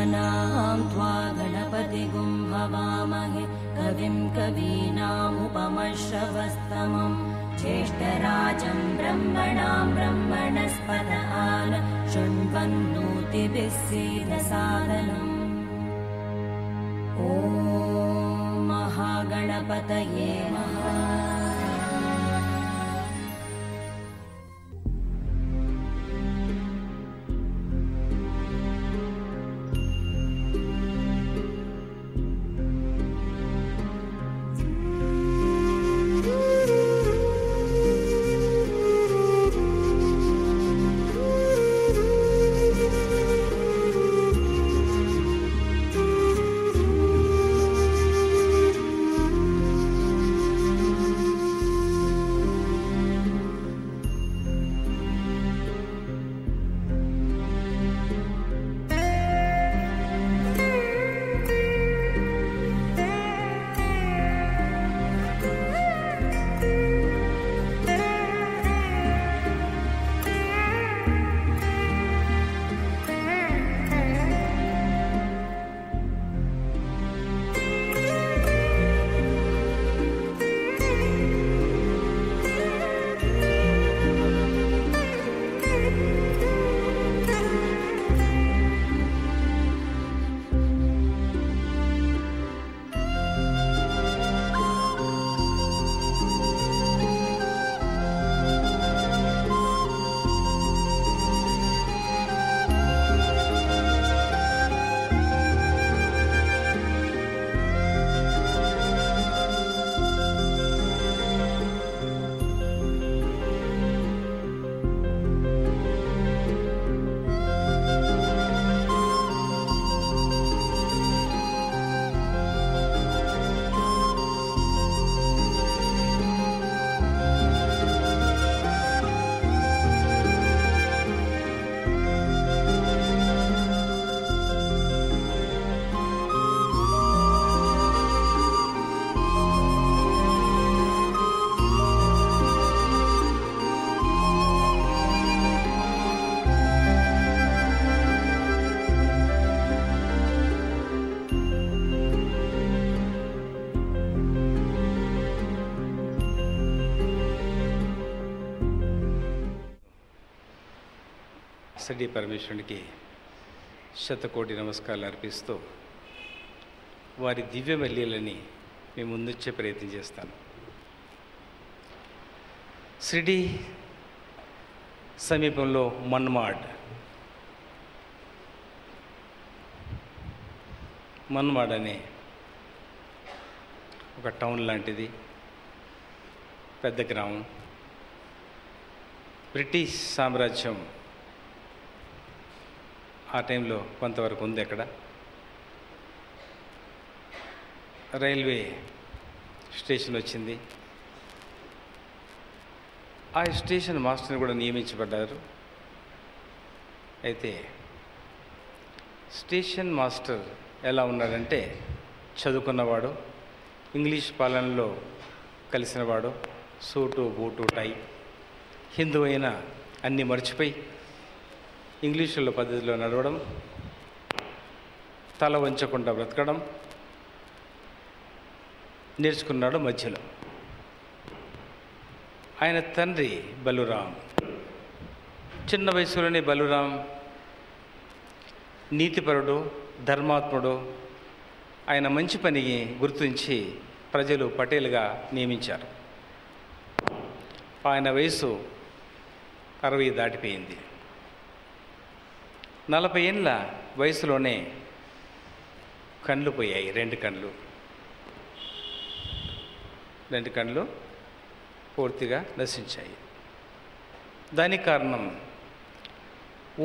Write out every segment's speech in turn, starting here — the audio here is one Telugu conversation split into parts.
गणानां त्वा गणपतिगुं हवामहे कविं कवीनामुपमश्रवस्तमम् ज्येष्ठराजं ब्रह्मणां ब्रह्मणस्पत आन शृण्वन्नोतिभिः सीदसादनम् ॐ महागणपतये नमः। షిర్డీ పరమేశ్వరునికి శతకోటి నమస్కారాలు అర్పిస్తూ వారి దివ్య మల్లీలని మేము ముందుచ్చే ప్రయత్నం చేస్తాను. షిర్డీ సమీపంలో మన్మాడ్ అనే ఒక టౌన్ లాంటిది పెద్ద గ్రామం. బ్రిటిష్ సామ్రాజ్యం ఆ టైంలో కొంతవరకు ఉంది. అక్కడ రైల్వే స్టేషన్ వచ్చింది. ఆ స్టేషన్ మాస్టర్ని కూడా నియమించబడ్డారు. అయితే స్టేషన్ మాస్టర్ ఎలా ఉన్నాడంటే చదువుకున్నవాడు, ఇంగ్లీష్ పాలనలో కలిసినవాడు, సూటు బూటు టై, హిందూ అయినా అన్నీ మర్చిపోయి ఇంగ్లీషులో పద్ధతిలో నడవడం, తల వంచకుండా బ్రతకడం నేర్చుకున్నాడు. మధ్యలో ఆయన తండ్రి బలురాం, చిన్న వయసులోనే బలురాం నీతిపరుడు, ధర్మాత్ముడు. ఆయన మంచి పనికి గుర్తించి ప్రజలు పటేల్గా నియమించారు. ఆయన వయసు 60 దాటిపోయింది. 40 ఏళ్ళ వయసులోనే కళ్ళు పోయాయి. 2 కళ్ళు పూర్తిగా నశించాయి. దానికి కారణం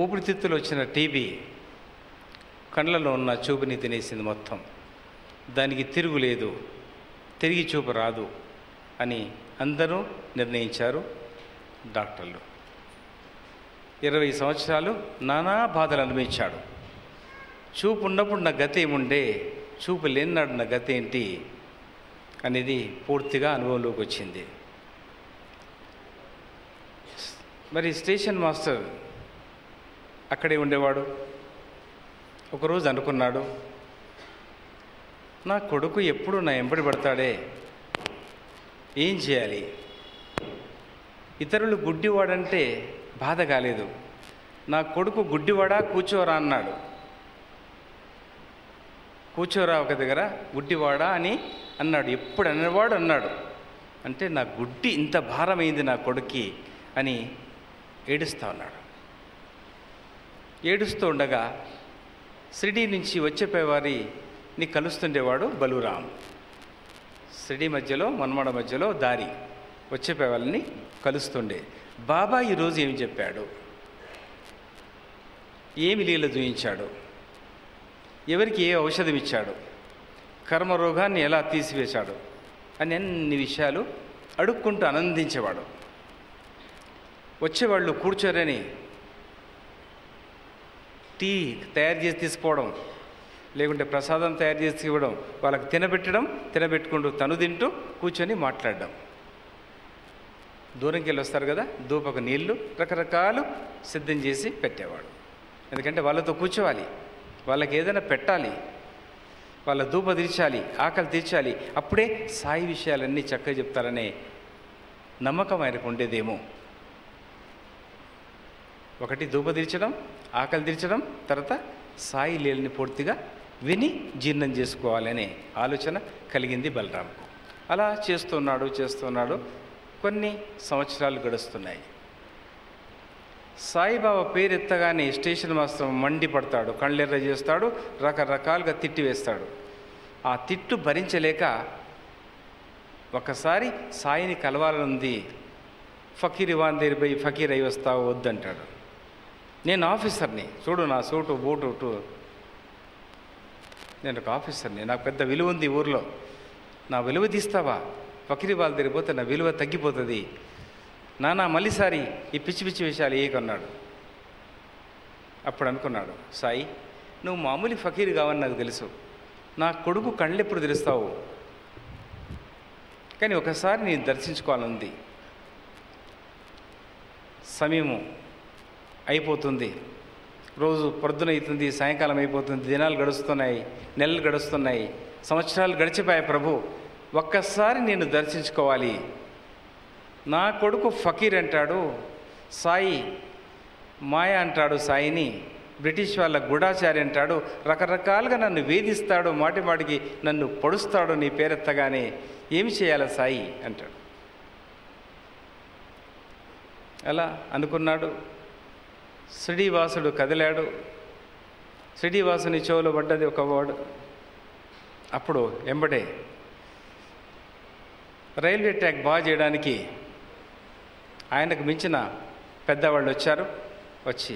ఊపిరితిత్తులు వచ్చిన టీబీ కళ్ళలో ఉన్న చూపుని తినేసింది మొత్తం. దానికి తిరుగులేదు, తిరిగి చూపు రాదు అని అందరూ నిర్ణయించారు డాక్టర్లు. 20 సంవత్సరాలు నానా బాధలు అనుభవించాడు. చూపు ఉన్నప్పుడు నా గతి ఏముండే, చూపు లేనినాడు నా గతి ఏంటి అనేది పూర్తిగా అనుభవంలోకి వచ్చింది. మరి స్టేషన్ మాస్టర్ అక్కడే ఉండేవాడు. ఒకరోజు అనుకున్నాడు, నా కొడుకు ఎప్పుడు నా వెంబడి పడతాడే, ఏం చేయాలి? ఇతరులు గుడ్డివాడంటే బాధ కాలేదు, నా కొడుకు గుడ్డివాడా కూర్చోరా అన్నాడు. కూర్చోరా ఒక దగ్గర గుడ్డివాడా అని అన్నాడు. ఎప్పుడు అనేవాడు అన్నాడు. అంటే నా గుడ్డి ఇంత భారమైంది నా కొడుక్కి అని ఏడుస్తూ ఉన్నాడు. ఏడుస్తూ ఉండగా షిరిడీ నుంచి వచ్చేవారిని కలుస్తుండేవాడు బలురాం. షిరిడీ మధ్యలో మన్మడ మధ్యలో దారి వచ్చేవాళ్ళని కలుస్తుండే. బాబా ఈరోజు ఏమి చెప్పాడు, ఏమి లీల చూయించాడు, ఎవరికి ఏ ఔషధం ఇచ్చాడు, కర్మరోగాన్ని ఎలా తీసివేశాడు అని అన్ని విషయాలు అడుక్కుంటూ ఆనందించేవాడు. వచ్చేవాళ్ళు కూర్చోరని టీ తయారు చేసి తీసుకోవడం, లేకుంటే ప్రసాదం తయారు చేసి ఇవ్వడం, వాళ్ళకి తినబెట్టుకుంటూ తను తింటూ కూర్చొని మాట్లాడడం. దూరంకి వెళ్ళి వస్తారు కదా, దూపకు నీళ్లు రకరకాలు సిద్ధం చేసి పెట్టేవాడు. ఎందుకంటే వాళ్ళతో కూర్చోవాలి, వాళ్ళకి ఏదైనా పెట్టాలి, వాళ్ళ ధూప తీర్చాలి, ఆకలి తీర్చాలి. అప్పుడే సాయి విషయాలన్నీ చక్కగా చెప్తారనే నమ్మకం ఆయనకు ఉండేదేమో. ఒకటి ధూప తీర్చడం, ఆకలి తీర్చడం, తర్వాత సాయి లీలని పూర్తిగా విని జీర్ణం చేసుకోవాలనే ఆలోచన కలిగింది బలరాంకు. అలా చేస్తున్నాడు. కొన్ని సంవత్సరాలు గడుస్తున్నాయి. సాయిబాబా పేరు ఎత్తగానే స్టేషన్ మాస్టర్ మండిపడతాడు, కళ్ళెర్ర చేస్తాడు, రకరకాలుగా తిట్టి వేస్తాడు. ఆ తిట్టు భరించలేక ఒకసారి సాయిని కలవాలనుంది, ఫకీర్ వాందేరి పోయి ఫకీర్ అయి వస్తావు వద్దంటాడు. నేను ఆఫీసర్ని, చూడు నా సూటు బూటు, నేను ఒక ఆఫీసర్ని, నాకు పెద్ద విలువ ఉంది ఊర్లో, నా విలువ తీస్తావా? ఫకీర్ వాళ్ళ దగ్గర పోతే నా విలువ తగ్గిపోతుంది. నానా మళ్ళీసారి ఈ పిచ్చి విషయాలు ఏకన్నాడు. అప్పుడు అనుకున్నాడు, సాయి నువ్వు మామూలు ఫకీర్ కావని నాకు తెలుసు, నా కొడుకు కళ్ళెప్పుడు తెరుస్తావు, కానీ ఒకసారి నేను దర్శించుకోవాలంది. సమయము అయిపోతుంది, రోజు పొద్దున అవుతుంది, సాయంకాలం అయిపోతుంది, దినాలు గడుస్తున్నాయి, నెలలు గడుస్తున్నాయి, సంవత్సరాలు గడిచిపోయాయి. ప్రభు ఒక్కసారి నేను దర్శించుకోవాలి. నా కొడుకు ఫకీర్ అంటాడు, సాయి మాయ అంటాడు, సాయిని బ్రిటిష్ వాళ్ళ గూఢాచారి అంటాడు, రకరకాలుగా నన్ను వేధిస్తాడు, మాటిమాటికి నన్ను పొడుస్తాడు నీ పేరెత్తగానే, ఏమి చేయాలి సాయి అంటాడు. అలా అనుకున్నాడు. శ్రీనివాసుడు కదిలాడు. శ్రీనివాసుని చెవులో పడ్డది ఒక వాడు. అప్పుడు ఎంబడే రైల్వే ట్రాక్ బాగా చేయడానికి ఆయనకు మించిన పెద్దవాళ్ళు వచ్చారు. వచ్చి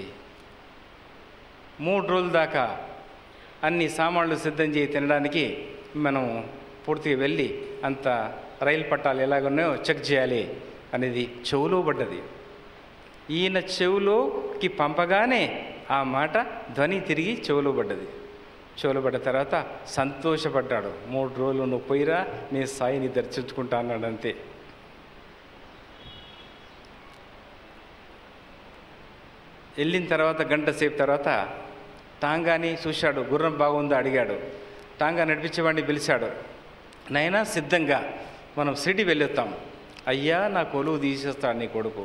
3 రోజుల దాకా అన్ని సామాన్లు సిద్ధం చేయి తినడానికి మనం పూర్తిగా వెళ్ళి అంత రైలు పట్టాలు ఎలాగున్నాయో చెక్ చేయాలి అనేది చెవులో పడ్డది. ఈయన చెవులోకి పంపగానే ఆ మాట ధ్వని తిరిగి చెవులో పడ్డది. చెవులో పడ్డ తర్వాత సంతోషపడ్డాడు. 3 రోజులు నువ్వు పోయిరా, నేను సాయిని దర్శించుకుంటా అన్నాడు. అంతే. వెళ్ళిన తర్వాత గంట సేపు తర్వాత టాంగాని చూశాడు, గుర్రం బాగుందా అడిగాడు. టాంగా నడిపించేవాడిని పిలిచాడు. నైనా సిద్ధంగా మనం షిరిడి వెళ్ళొస్తాం. అయ్యా నా కొలువు తీసేస్తాడు నీ కొడుకు.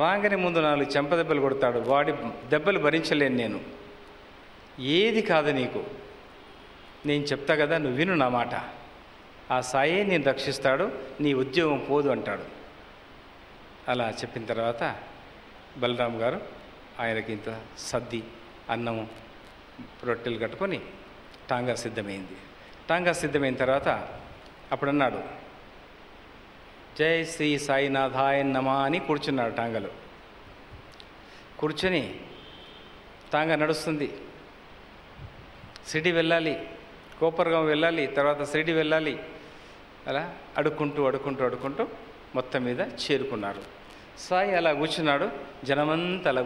రాగానే ముందు 4 చెంపదెబ్బలు కొడతాడు. వాడి దెబ్బలు భరించలేను నేను. ఏది కాదు నీకు, నేను చెప్తా కదా, నువ్వు విను నా మాట. ఆ సాయే నేను రక్షిస్తాడు, నీ ఉద్యోగం పోదు అంటాడు. అలా చెప్పిన తర్వాత బలరాం గారు ఆయనకి ఇంత సద్ది అన్నము రొట్టెలు కట్టుకొని టాంగా సిద్ధమైంది. టాంగా సిద్ధమైన తర్వాత అప్పుడు అన్నాడు, జై శ్రీ సాయినాథాయ నమః అని కూర్చున్నాడు. టాంగలో కూర్చొని టాంగా నడుస్తుంది. షిరిడి వెళ్ళాలి, కోపర్గాం వెళ్ళాలి, తర్వాత షిరిడి వెళ్ళాలి. అలా అడుక్కుంటూ మొత్తం మీద చేరుకున్నారు. సాయి అలా కూర్చున్నాడు, జనమంతా అలా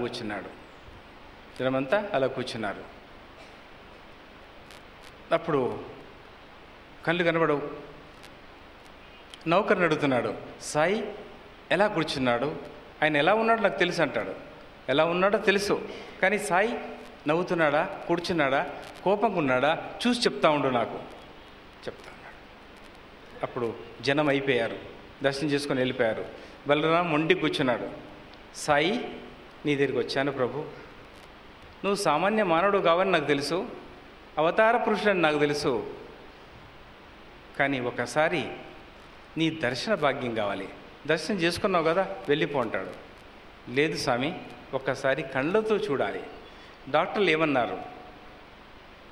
కూర్చున్నారు. అప్పుడు కళ్ళు కనబడవు. నౌకర్ని అడుగుతున్నాడు, సాయి ఎలా కూర్చున్నాడు, ఆయన ఎలా ఉన్నాడో నాకు తెలుసు అంటాడు. ఎలా ఉన్నాడో తెలుసు, కానీ సాయి నవ్వుతున్నాడా, కూర్చున్నాడా, కోపంగా ఉన్నాడా చూసి చెప్తా ఉండు నాకు చెప్తా ఉన్నాడు. అప్పుడు జనం అయిపోయారు, దర్శనం చేసుకొని వెళ్ళిపోయారు. బలరాం మొండి కూర్చున్నాడు. సాయి, నీ దగ్గరికి వచ్చాను ప్రభు, నువ్వు సామాన్య మానవుడు కావని నాకు తెలుసు, అవతార పురుషుడని నాకు తెలుసు, కానీ ఒకసారి నీ దర్శన భాగ్యం కావాలి. దర్శనం చేసుకున్నావు కదా, వెళ్ళిపో అంటాడు. లేదు స్వామి, ఒక్కసారి కళ్ళతో చూడాలి. డాక్టర్లు ఏమన్నారు?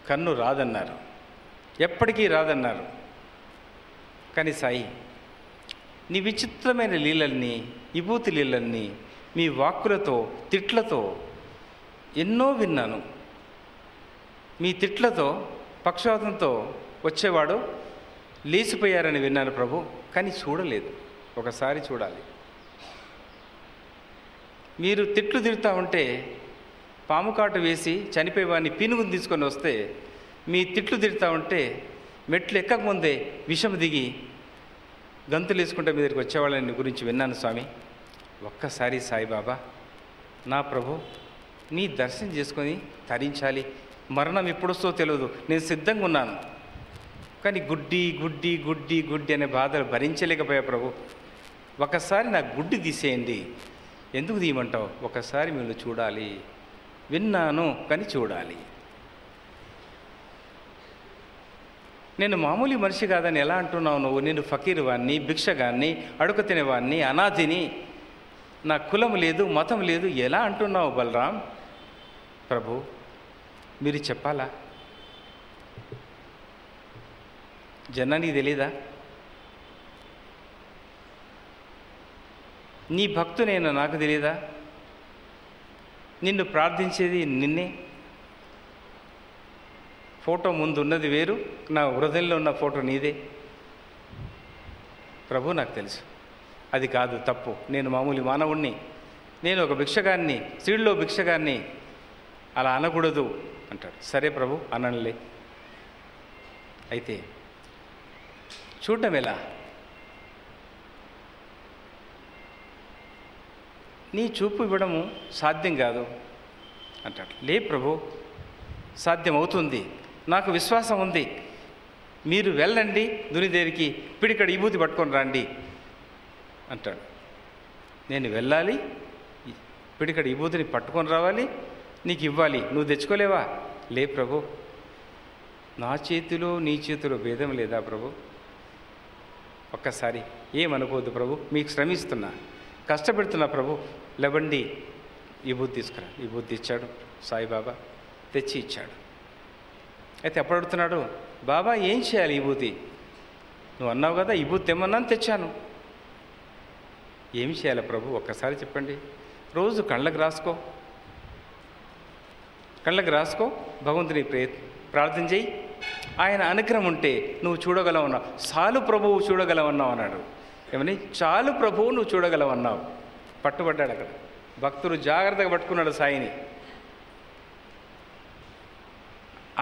కన్ను రాదన్నారు, ఎప్పటికీ రాదన్నారు. కానీ సాయి, నీ విచిత్రమైన లీలల్ని, విభూతి లీలల్ని మీ వాక్కులతో, తిట్లతో ఎన్నో విన్నాను. మీ తిట్లతో, పక్షవాతంతో వచ్చేవాడు లేచిపోయారని విన్నాను ప్రభు, కానీ చూడలేదు. ఒకసారి చూడాలి. మీరు తిట్లు తిడుతూ ఉంటే పాము కాటు వేసి చనిపోయేవాడిని పీనుగుని తీసుకొని వస్తే, మీ తిట్లు తిడుతూ ఉంటే మెట్లు ఎక్కకముందే విషం దిగి గంతులు వేసుకుంటే మీ దగ్గరికి వచ్చేవాళ్ళని గురించి విన్నాను స్వామి. ఒక్కసారి సాయిబాబా, నా ప్రభు, నీ దర్శనం చేసుకొని తరించాలి. మరణం ఎప్పుడొస్తో తెలియదు, నేను సిద్ధంగా ఉన్నాను, కానీ గుడ్డి గుడ్డి గుడ్డి గుడ్డి అనే బాధలు భరించలేకపోయా ప్రభు. ఒకసారి నా గుడ్డి తీసేయండి. ఎందుకు తీయమంటావు? ఒకసారి మిమ్మల్ని చూడాలి. విన్నాను కానీ చూడాలి. నేను మామూలు మనిషి కాదని ఎలా అంటున్నావు నువ్వు? నేను ఫకీర్ వాడిని, భిక్షగాన్ని, అడుక తినేవాడిని, అనాథిని, నా కులం లేదు, మతం లేదు, ఎలా అంటున్నావు బలరాం? ప్రభు, మీరు చెప్పాలా? జనానికి తెలీదా? నీ భక్తునైనా నాకు తెలీదా? నిన్ను ప్రార్థించేది నిన్నే. ఫోటో ముందు ఉన్నది వేరు, నా హృదయంలో ఉన్న ఫోటో నీదే. ప్రభు, నాకు తెలుసు అది కాదు, తప్పు. నేను మామూలు మానవుణ్ణి, నేను ఒక భిక్షగాన్ని, స్త్రీల్లో భిక్షగాన్ని, అలా అనకూడదు అంటాడు. సరే ప్రభు, అనలే. అయితే చూడడం ఎలా? నీ చూపు ఇవ్వడము సాధ్యం కాదు అంటాడు. లే ప్రభు, సాధ్యం అవుతుంది, నాకు విశ్వాసం ఉంది. మీరు వెళ్ళండి దునిదేవికి, పిడికడ విభూతి పట్టుకొని రండి అంటాడు. నేను వెళ్ళాలి, పిడికడ విభూతిని పట్టుకొని రావాలి, నీకు ఇవ్వాలి, నువ్వు తెచ్చుకోలేవా? లే ప్రభు, నా చేతిలో నీ చేతిలో భేదం లేదా ప్రభు? ఒక్కసారి ఏమనుకోవద్దు ప్రభు, మీకు శ్రమిస్తున్నా, కష్టపెడుతున్నా ప్రభు, లేవండి విభూతి తీసుకురా. విభూతి ఇచ్చాడు సాయిబాబా, తెచ్చి ఇచ్చాడు. అయితే ఎప్పుడు అడుగుతున్నాడు, బాబా ఏం చేయాలి విభూతి? నువ్వు అన్నావు కదా విభూతి తెమ్మన్నాను, తెచ్చాను. ఏమి చేయాలి ప్రభు ఒక్కసారి చెప్పండి. రోజు కళ్ళకు రాసుకో, కళ్ళకు రాసుకో, భగవంతుని ప్రార్థన చేయి, ఆయన అనుగ్రహం ఉంటే నువ్వు చూడగలవన్నావు. చాలు ప్రభువు చూడగలవన్నావు అన్నాడు. ఏమని? చాలు ప్రభువు నువ్వు చూడగలవన్నావు. పట్టుబడ్డాడు అక్కడ. భక్తుడు జాగ్రత్తగా పట్టుకున్నాడు సాయిని.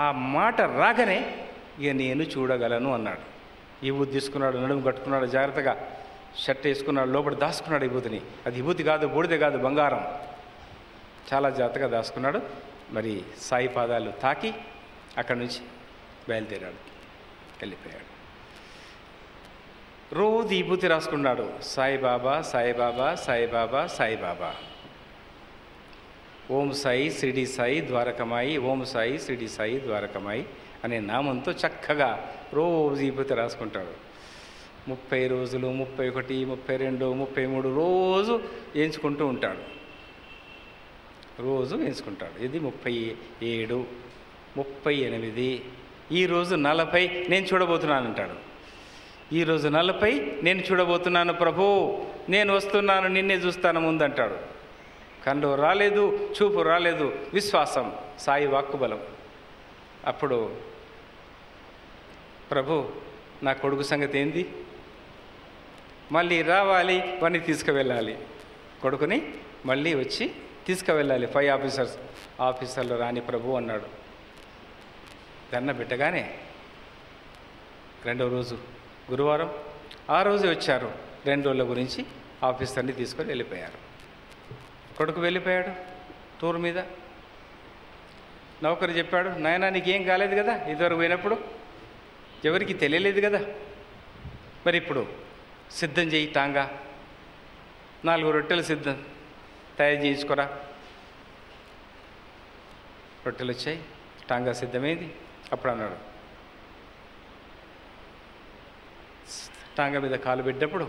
ఆ మాట రాగానే ఇక నేను చూడగలను అన్నాడు. విభూతి తీసుకున్నాడు, నడుము కట్టుకున్నాడు, జాగ్రత్తగా షర్ట్ వేసుకున్నాడు, లోపల దాచుకున్నాడు విభూతిని. అది విభూతి కాదు, బూడిద కాదు, బంగారం. చాలా జాగ్రత్తగా దాచుకున్నాడు. మరి సాయి పాదాలు తాకి అక్కడి నుంచి బయలుదేరాడు, వెళ్ళిపోయాడు. రోజు విభూతి రాసుకున్నాడు, సాయిబాబా సాయిబాబా సాయిబాబా సాయిబాబా, ఓం సాయి షిరిడి సాయి ద్వారకమాయి, ఓం సాయి షిరిడి సాయి ద్వారకమాయి అనే నామంతో చక్కగా రోజు విభూతి రాసుకుంటాడు. 30 రోజులు, 31, 32, 33 రోజు వేయించుకుంటూ ఉంటాడు. రోజు వేయించుకుంటాడు. ఇది 37, 38, ఈరోజు 40 నేను చూడబోతున్నాను అంటాడు. ఈరోజు 40 నేను చూడబోతున్నాను ప్రభు, నేను వస్తున్నాను, నిన్నే చూస్తాను ముందు అంటాడు. కళ్ళు రాలేదు, చూపు రాలేదు, విశ్వాసం, సాయి వాక్కుబలం. అప్పుడు ప్రభు, నా కొడుకు సంగతి ఏంది? మళ్ళీ రావాలి, వాడిని తీసుకువెళ్ళాలి. కొడుకుని మళ్ళీ వచ్చి తీసుకువెళ్ళాలి. 5 ఆఫీసర్లు రాని ప్రభు అన్నాడు. దండం పెట్టగానే 2వ రోజు గురువారం, ఆ రోజు వచ్చారు. 2 రోజుల గురించి ఆఫీసర్ని తీసుకొని వెళ్ళిపోయారు. కొడుకు వెళ్ళిపోయాడు టూర్ మీద. నౌకరు చెప్పాడు, నాయనా నీకేం కాలేదు కదా, ఇదివరకు పోయినప్పుడు ఎవరికి తెలియలేదు కదా, మరి ఇప్పుడు సిద్ధం చేయి టాంగా, 4 రొట్టెలు సిద్ధం తయారు చేయించుకోరా. రొట్టెలు వచ్చాయి, టాంగా సిద్ధమైంది. అప్పుడు అన్నాడు, టాంగా మీద కాలు పెట్టినప్పుడు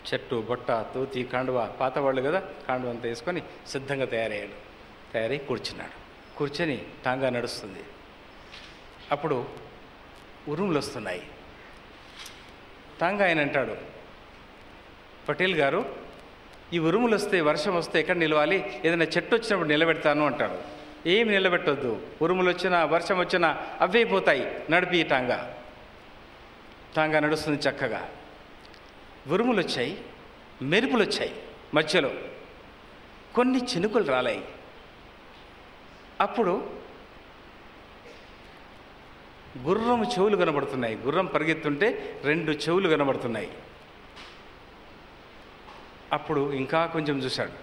చెట్టు, బొట్ట, తూతి, కాండువ, పాతవాళ్ళు కదా, కాండువ అంతా వేసుకొని సిద్ధంగా తయారయ్యాడు. తయారై కూర్చున్నాడు. కూర్చొని టాంగా నడుస్తుంది. అప్పుడు ఉరుములు వస్తున్నాయి. టాంగా ఆయన అంటాడు, పటేల్ గారు ఈ ఉరుములు వస్తే, వర్షం వస్తే ఎక్కడ నిలవాలి, ఏదైనా చెట్టు వచ్చినప్పుడు నిలబెడతాను అంటాడు. ఏమి నిలబెట్టొద్దు, ఉరుములు వచ్చినా వర్షం వచ్చినా అవైపోతాయి, నడిపి టాంగా. టాంగా నడుస్తుంది చక్కగా. ఉరుములు వచ్చాయి, మెరుపులు వచ్చాయి, మధ్యలో కొన్ని చినుకులు రాలాయి. అప్పుడు గుర్రం చెవులు కనబడుతున్నాయి. గుర్రం పరిగెత్తుంటే 2 చెవులు కనబడుతున్నాయి. అప్పుడు ఇంకా కొంచెం చూశాడు,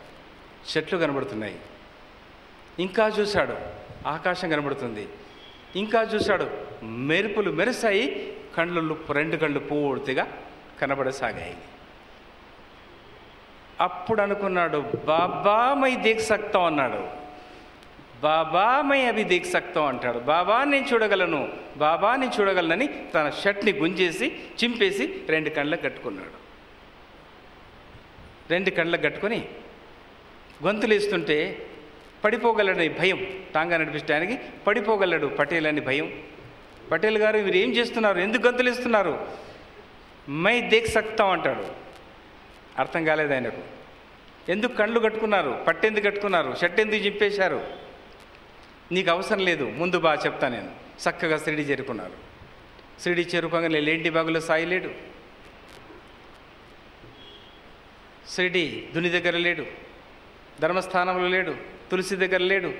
చెట్లు కనబడుతున్నాయి. ఇంకా చూశాడు, ఆకాశం కనబడుతుంది. ఇంకా చూశాడు, మెరుపులు మెరుసాయి, కళ్ళు 2 కళ్ళు పూర్తిగా కనబడసాగాయి. అప్పుడు అనుకున్నాడు, బాబా మై దేఖ్ సక్తా అన్నాడు. బాబా మై అభి దేఖ్ సక్తా అంటాడు. బాబా నేను చూడగలను, బాబా నేను చూడగలనని తన షర్ట్ని గుంజేసి చింపేసి 2 కళ్ళకు కట్టుకున్నాడు. 2 కళ్ళకు కట్టుకొని గొంతులేస్తుంటే పడిపోగలడని భయం, టాంగా నడిపించడానికి పడిపోగలడు పటేల్ అని భయం. పటేల్ గారు మీరు ఏం చేస్తున్నారు, ఎందుకు గొంతులేస్తున్నారు? మై దేఖ్ సక్తా అంటాడు. అర్థం కాలేదు ఆయనకు. ఎందుకు కళ్ళు కట్టుకున్నారు, పట్టెందుకు కట్టుకున్నారు, షర్ట్ ఎందుకు చింపేశారు? నీకు అవసరం లేదు, ముందు బాగా చెప్తా నేను. చక్కగా షిరిడి చేరుకున్నారు. షిరిడి చేరుకోగానే లేంటి బాగులో సాయి లేడు. షిరిడి దుని దగ్గర లేడు, ధర్మస్థానంలో లేడు, తులసి దగ్గర లేడు.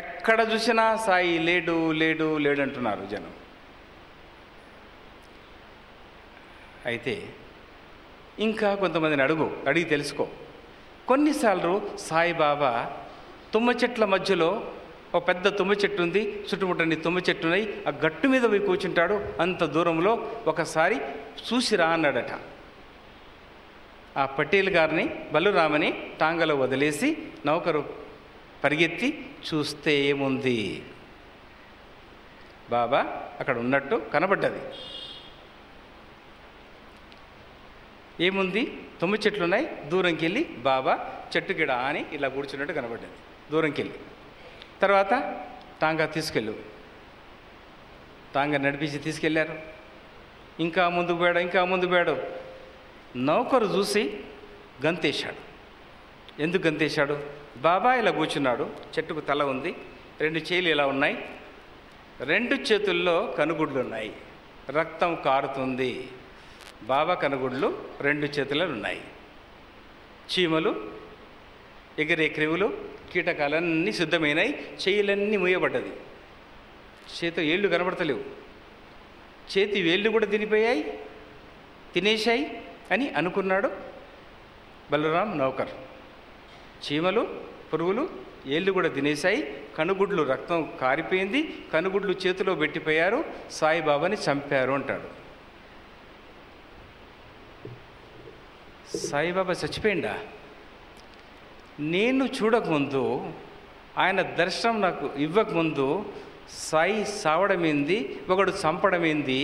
ఎక్కడ చూసినా సాయి లేడు లేడు లేడు అంటున్నారు జనం. అయితే ఇంకా కొంతమందిని అడిగి తెలుసుకో. కొన్నిసార్లు సాయిబాబా తుమ్మ చెట్ల మధ్యలో ఒక పెద్ద తుమ్మ చెట్టు ఉంది, చుట్టుముట్టని తుమ్మ చెట్టు ఉన్నాయి, ఆ గట్టు మీద పోయి కూర్చుంటాడు. అంత దూరంలో ఒకసారి చూసిరా అన్నాడట. ఆ పటేల్ గారిని, బలురామని టాంగలో వదిలేసి నౌకరు పరిగెత్తి చూస్తే ఏముంది, బాబా అక్కడ ఉన్నట్టు కనబడ్డది. ఏముంది, తుమ్మ చెట్లు ఉన్నాయి, దూరంకి వెళ్ళి బాబా చెట్టు గిడ అని ఇలా కూర్చున్నట్టు కనబడ్డది దూరంకి వెళ్ళి. తర్వాత టాంగా తీసుకెళ్ళు, టాంగా నడిపించి తీసుకెళ్ళారు. ఇంకా ముందుకు పోయాడు. నౌకరు చూసి గంతేశాడు. ఎందుకు గంతేశాడు? బాబా ఇలా కూర్చున్నాడు, చెట్టుకు తల ఉంది, 2 చేతులు ఇలా ఉన్నాయి, 2 చేతుల్లో కనుగుడ్లు ఉన్నాయి, రక్తం కారుతుంది. బాబా కనుగుడ్లు 2 చేతులలో ఉన్నాయి. చీమలు, ఎగిరే క్రివులు, కీటకాలన్నీ సిద్ధమైనాయి, చేతులన్నీ మూయబడ్డది. చేతి ఏళ్ళు కనబడతలేవు, చేతి వేళ్ళు కూడా తినేశాయి అని అనుకున్నాడు బలరాం నౌకర్. చీమలు, పురుగులు ఏళ్ళు కూడా తినేశాయి, కనుగుడ్లు రక్తం కారిపోయింది, కనుగుడ్లు చేతిలో పెట్టిపోయారు, సాయిబాబాని చంపారు అంటాడు. సాయిబాబా చచ్చిపోయిందా? నేను చూడకముందు, ఆయన దర్శనం నాకు ఇవ్వకముందు సాయి సావడమేంది, ఒకడు చంపడమేంది,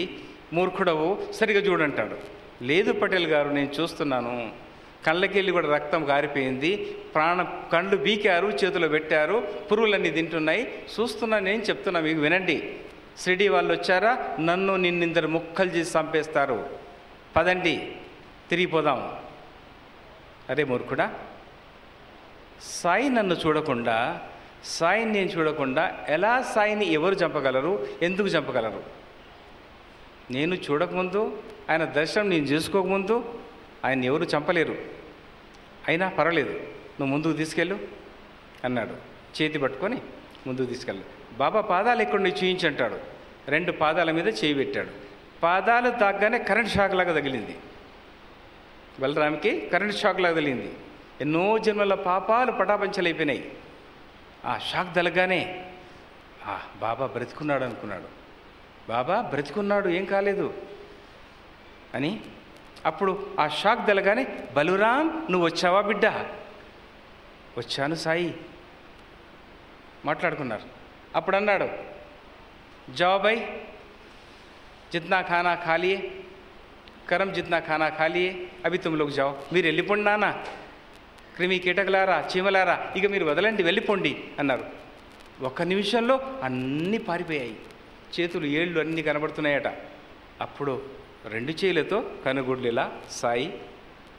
మూర్ఖుడవు, సరిగా చూడంటాడు. లేదు పటేల్ గారు, నేను చూస్తున్నాను, కళ్ళకెళ్ళి కూడా రక్తం కారిపోయింది, కళ్ళు బీకారు, చేతిలో పెట్టారు, పురుగులన్నీ తింటున్నాయి, చూస్తున్నాను, నేను చెప్తున్నా మీకు వినండి. షిరిడి వాళ్ళు వచ్చారా, నిన్నిద్దరు ముక్కలు చేసి చంపేస్తారు, పదండి తిరిగిపోదాం. అరే మూర్ఖుడా, సాయి నన్ను చూడకుండా, సాయిని నేను చూడకుండా ఎలా సాయిని ఎవరు చంపగలరు, ఎందుకు చంపగలరు? నేను చూడకముందు, ఆయన దర్శనం నేను చేసుకోకముందు ఆయన ఎవరు చంపలేరు. అయినా పర్వాలేదు, నువ్వు ముందుకు తీసుకెళ్ళు అన్నాడు. చేతి పట్టుకొని ముందుకు తీసుకెళ్ళు. బాబా పాదాలు ఎక్కడ నువ్వు చూయించంటాడు. 2 పాదాల మీద చేయి పెట్టాడు. పాదాలు తాగ్గానే కరెంట్ షాక్ లాగా తగిలింది. బలరామికి కరెంట్ షాక్ లాగా తగిలింది. ఎన్నో జన్మల పాపాలు పటాపంచలైపోయినాయి. ఆ షాక్ తలగానే బాబా బ్రతికున్నాడు అనుకున్నాడు. బాబా బ్రతికున్నాడు, ఏం కాలేదు అని. అప్పుడు ఆ షాక్ తెలగానే, బలురాం నువ్వు వచ్చావా బిడ్డ? వచ్చాను సాయి. మాట్లాడుకున్నారు. అప్పుడు అన్నాడు, जाओ भाई, जितना खाना खा लिए, करम जितना खाना खा लिए, अभी तुम लोग जाओ. మీరు వెళ్ళిపోండి నాన్న, క్రిమి కీటకలారా, చీమలారా, ఇక మీరు వదలండి, వెళ్ళిపోండి అన్నారు. ఒక్క నిమిషంలో అన్నీ పారిపోయాయి. చేతులు ఏళ్ళు అన్నీ కనబడుతున్నాయట. అప్పుడు 2 చేతులతో కనుగుడ్లు ఇలా సాయి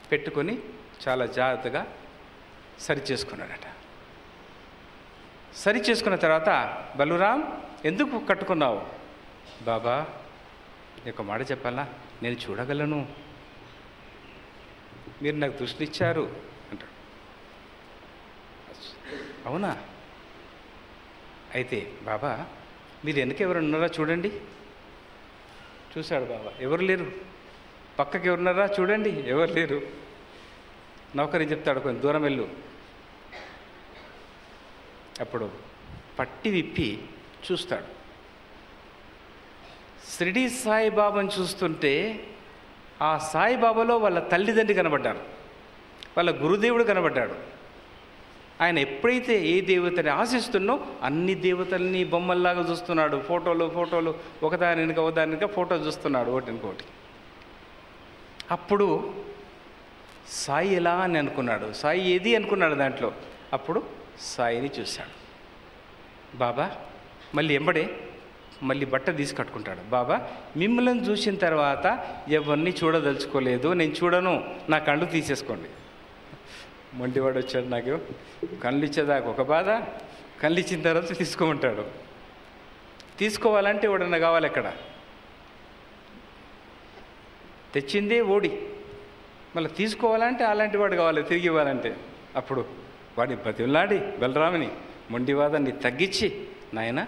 పెట్టుకొని చాలా జాగ్రత్తగా సరి చేసుకున్నాడట. సరి చేసుకున్న తర్వాత, బలురాం ఎందుకు కట్టుకున్నావు? బాబా నీకు మాట చెప్పాలా, నేను చూడగలను, మీరు నాకు దృష్టి ఇచ్చారు అంటాడు. అవునా? అయితే బాబా మీరు వెనక ఎవరు ఉన్నారా చూడండి. చూశాడు బాబా, ఎవరు లేరు. పక్కకి ఎవరున్నారా చూడండి, ఎవరు లేరు. నౌకరి చెప్తాడు, కొంచెం దూరం వెళ్ళు. అప్పుడు పట్టి విప్పి చూస్తాడు. షిరిడీ సాయిబాబాను చూస్తుంటే ఆ సాయిబాబాలో వాళ్ళ తల్లిదండ్రి కనబడ్డారు, వాళ్ళ గురుదేవుడు కనబడ్డాడు. ఆయన ఎప్పుడైతే ఏ దేవతని ఆశిస్తున్నో అన్ని దేవతల్ని బొమ్మల్లాగా చూస్తున్నాడు. ఫోటోలు ఒకదాని వెనుక ఫోటో చూస్తున్నాడు, ఒకటి. అప్పుడు సాయి ఎలా అని అనుకున్నాడు, సాయి ఏది అనుకున్నాడు దాంట్లో. అప్పుడు సాయిని చూశాడు. బాబా మళ్ళీ బట్ట తీసి కట్టుకుంటాడు. బాబా మిమ్మల్ని చూసిన తర్వాత ఎవరిని చూడదలుచుకోలేదు, నేను చూడను, నా కళ్ళు తీసేసుకోండి. మొండివాడు వచ్చాడు, నాకు కళ్ళు ఇచ్చేదాకా ఒక బాధ, కళ్ళు ఇచ్చిన తర్వాత తీసుకోమంటాడు. తీసుకోవాలంటే ఎవడన్నా కావాలి, అక్కడ తెచ్చిందే ఓడి, మళ్ళీ తీసుకోవాలంటే అలాంటి వాడు కావాలి, తిరిగి ఇవ్వాలంటే. అప్పుడు వాడి బతిలాడి బలరాముని మొండివాదాన్ని తగ్గించి, నాయన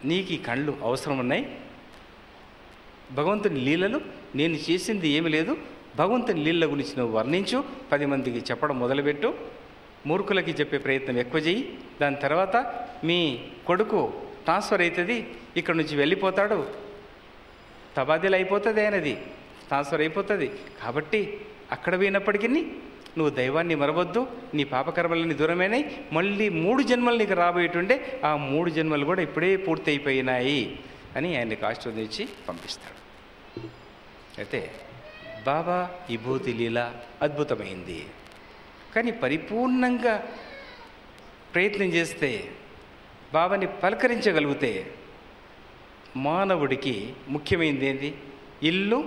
నీకు ఈ కళ్ళు అవసరం ఉన్నాయి, భగవంతుని లీలలు నేను చేసింది ఏమి లేదు, భగవంతుని లీల గురించి నువ్వు వర్ణించు, 10 మందికి చెప్పడం మొదలుపెట్టు, మూర్ఖులకి చెప్పే ప్రయత్నం ఎక్కువ చేయి, దాని తర్వాత మీ కొడుకు ట్రాన్స్ఫర్ అవుతుంది, ఇక్కడ నుంచి వెళ్ళిపోతాడు, తబాదీలు అయిపోతుంది, ఆయనది ట్రాన్స్ఫర్ అయిపోతుంది. కాబట్టి అక్కడ పోయినప్పటికీ నువ్వు దైవాన్ని మరవద్దు, నీ పాపకర్మలని దూరమైనాయి, మళ్ళీ 3 జన్మలు నీకు రాబోయేటుండే, ఆ 3 జన్మలు కూడా ఇప్పుడే పూర్తి అయిపోయినాయి అని ఆయనకు ఆశీర్వదించి పంపిస్తాడు. అయితే బాబా విభూతి లీల అద్భుతమైంది. కానీ పరిపూర్ణంగా ప్రయత్నం చేస్తే, బాబాని పలకరించగలిగితే, మానవుడికి ముఖ్యమైనది ఏంటి? ఇల్లు,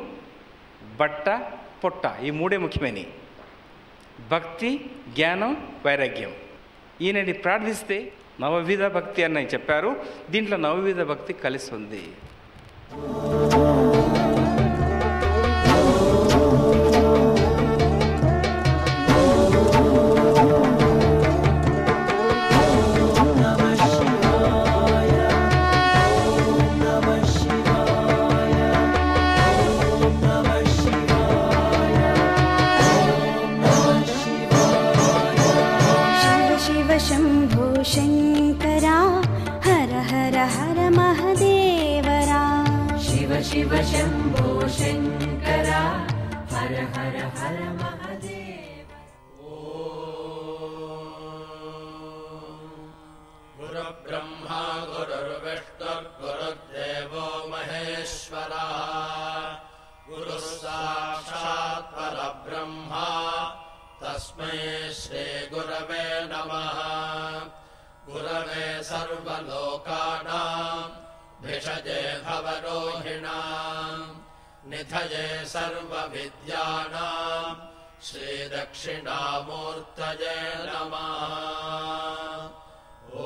బట్ట, పొట్ట, ఈ 3 ముఖ్యమైనవి. భక్తి, జ్ఞానం, వైరాగ్యం. ఈయనని ప్రార్థిస్తే నవవిధ భక్తి అని చెప్పారు. దీంట్లో నవవిధ భక్తి కలిసి ఉంది. शिव शंभो शंकरा, हर हर हर महादेव. गुरु ब्रह्मा गुरुर्विष्णुर्गुरुर्देवो महेश्वरः, गुरुः साक्षात् परब्रह्मा, तस्मै श्री गुरवे नमः. गुरवे सर्वलोकानां भिषजे भवरोहिणां, निधये सर्वविद्यानां, श्रीदक्षिणामूर्तये नमः. ॐ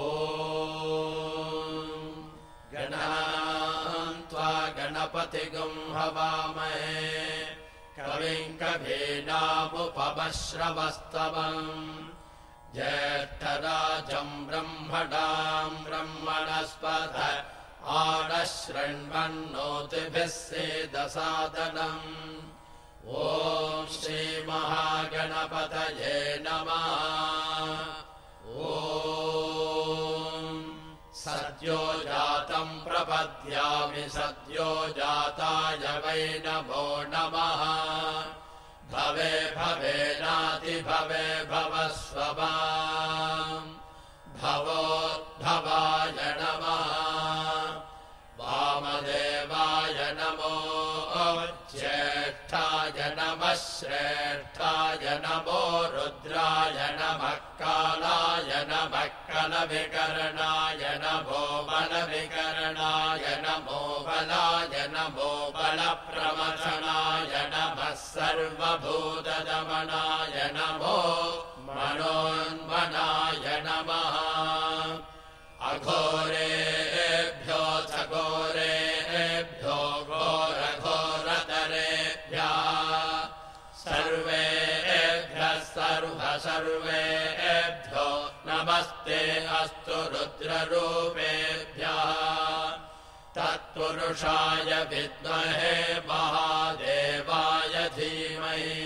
गणानां त्वा गणपतिगुं हवामहे, कविं कवीनामुपमश्रवस्तमम्, ज्येष्ठराजं ब्रह्मणां ब्रह्मणस्पत आनशृण्वन्नोतिभिः सेदसादनम्. ॐ श्रीमहागणपतये नमः. ॐ सद्यो सद्यो जातं प्रपद्यामि सद्यो जाताय वै नमो नमः भवे भवेनाति भवे भवस्व माम् भवोद्भवाय नमः वामदेवाय नमो ज्येष्ठाय नमः श्रेष्ठाय नमो रुद्राय नमः कालाय नमः कलविकरणाय नमो बलविकरणाय नमो बलाय नमो बलप्रमथनाय नमः सर्वभूतदमनाय नमो मनोन्मनाय नमः अघोरेभ्यो घोरेभ्यो घोरघोरतरेभ्यः सर्वेभ्यः सर्वेभ्यो नमस्ते अस्तु रुद्ररूपेभ्यः तत्पुरुषाय विद्महे महादेवाय धीमहि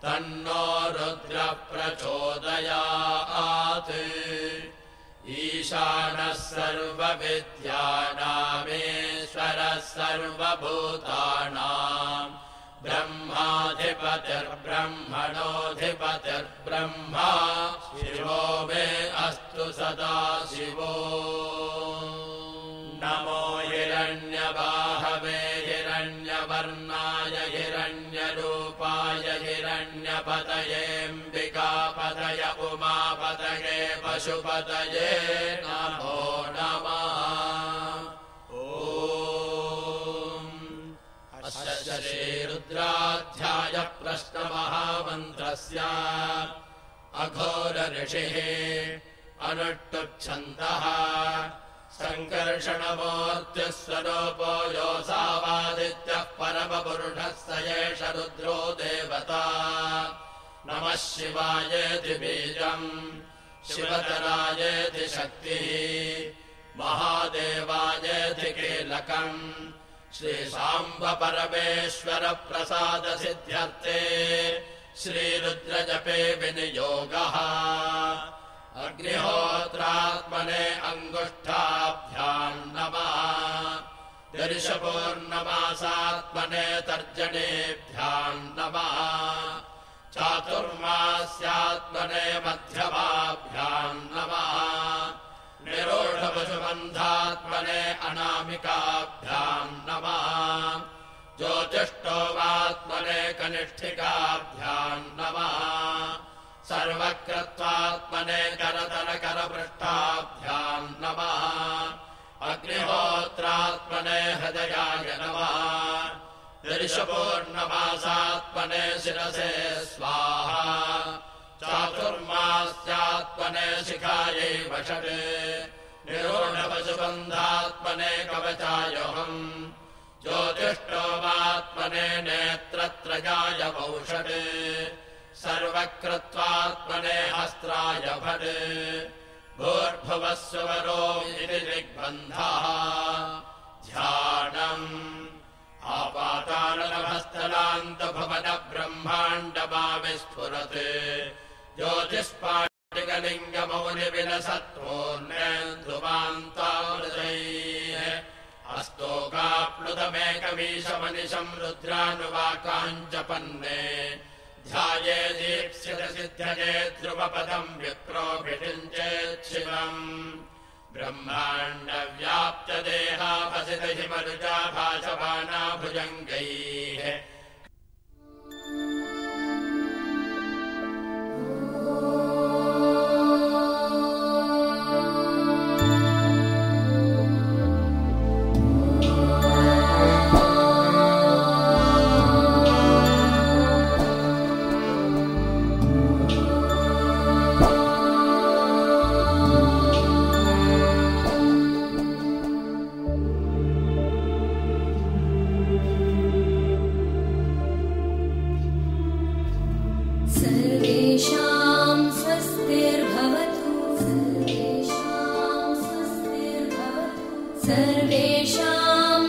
तन्नो रुद्रः प्रचोदयात् ईशानः सर्वविद्यानामीश्वरः सर्वभूतानां ब्रह्माधिपतिर्ब्रह्मणोऽधिपतिर्ब्रह्मा शिवो मे अस्तु सदा शिवो नमो हिरण्यबाहवे हिरण्यवर्णाय हिरण्यरूपाय हिरण्यपतयेऽम्बिकापतय उमापतये पशुपतये नमो नमः ॐ श्रीरुद्राध्याय प्रश्नमहामन्त्रस्य अघोर ऋषिः अनुष्टुप्छन्दः सङ्कर्षणमूर्तिस्वरूपो योऽसावादित्यः परमपुरुषः स एष रुद्रो देवता नमः शिवायेति बीजम् शिवतरायेति शक्तिः महादेवायेति कीलकम् श्रीशाम्ब परमेश्वर प्रसाद सिद्ध्यर्थे श्रीरुद्रजपे विनियोगः अग्निहोत्रात्मने अङ्गुष्ठाभ्याम् नमः दर्शपूर्णमासात्मने तर्जनेभ्याम् नमः चातुर्मास्यात्मने मध्यमाभ्याम् नमः निरूढपशुबन्धात्मने अनामिकाभ्याम् नमः ज्योतिष्ठोवात्मने कनिष्ठिकाभ्याम् नमः सर्वकृत्वात्मने करतलकरपृष्ठाभ्याम् नमः अग्निहोत्रात्मने हृदयाय नमः दर्शपूर्णमासात्मने शिरसे स्वाहा चातुर्मास्यात्मने शिखायै वषट् निरूढपशुबन्धात्मने कवचायोऽहम् ज्योतिष्ठोमात्मने नेत्रत्रयाय वौषट् सर्वकृत्वात्मने हस्त्राय भट् भूर्भुवः सुवरो इति दिग्बन्धः ध्यानम् आपातालभस्थलान्तभुवनब्रह्माण्डमाविस्फुरत् ज्योतिष्पाटिकलिङ्गमौलिविलसत्त्वोन्नेन्दुवान्तामृतैः अस्तोकाप्लुतमेकमीशमनिशम् रुद्रानुवाकाञ्जपन्ने ध्याये दीप्सितसिद्धये ध्रुवपदम् विप्रोभिषिञ्चेत् शिवम् ब्रह्माण्डव्याप्तदेहाभसितहिमरुजा भासमाना भुजङ्गैः सर्वेषां